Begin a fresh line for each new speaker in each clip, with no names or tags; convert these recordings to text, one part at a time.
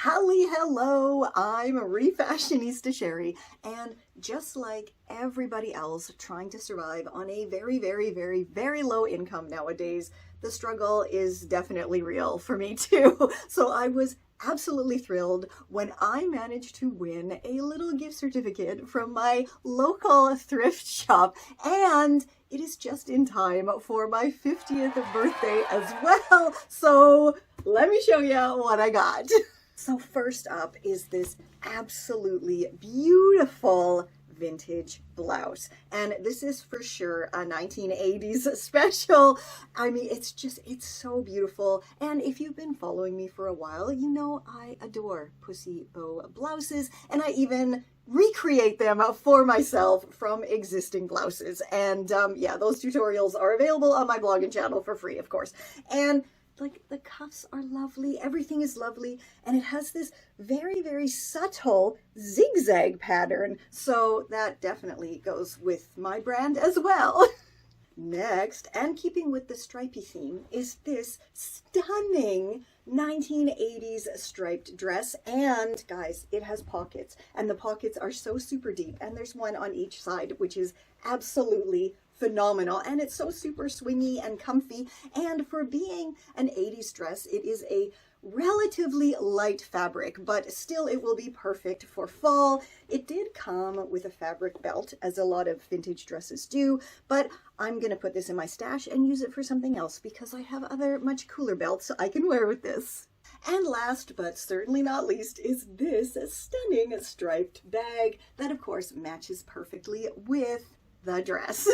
Halli hello, I'm Refashionista Sheri, and just like everybody else trying to survive on a very low income nowadays, the struggle is definitely real for me too. So I was absolutely thrilled when I managed to win a little gift certificate from my local thrift shop, and it is just in time for my 50th birthday as well. So let me show you what I got. So first up is this absolutely beautiful vintage blouse, and this is for sure a 1980s special. I mean, it's so beautiful, and if you've been following me for a while, you know I adore pussy bow blouses, and I even recreate them for myself from existing blouses. And yeah, those tutorials are available on my blog and channel for free, of course. And like, the cuffs are lovely, everything is lovely, and it has this very subtle zigzag pattern, so that definitely goes with my brand as well. Next, and keeping with the stripy theme, is this stunning 1980s striped dress. And guys, it has pockets, and the pockets are so super deep, and there's one on each side, which is absolutely phenomenal, and it's so super swingy and comfy. And for being an 80s dress, it is a relatively light fabric, but still it will be perfect for fall. It did come with a fabric belt, as a lot of vintage dresses do, but I'm gonna put this in my stash and use it for something else because I have other much cooler belts I can wear with this. And last but certainly not least is this stunning striped bag that of course matches perfectly with the dress.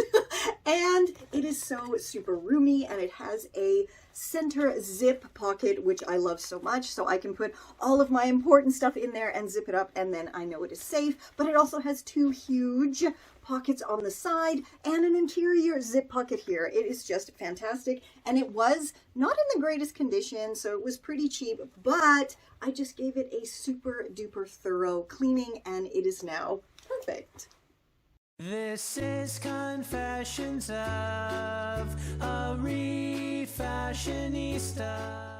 And it is so super roomy, and it has a center zip pocket, which I love so much, so I can put all of my important stuff in there and zip it up, and then I know it is safe. But it also has two huge pockets on the side and an interior zip pocket here. It is just fantastic, and it was not in the greatest condition, so it was pretty cheap, but I just gave it a super duper thorough cleaning, and it is now perfect.
This is Confessions of a Refashionista.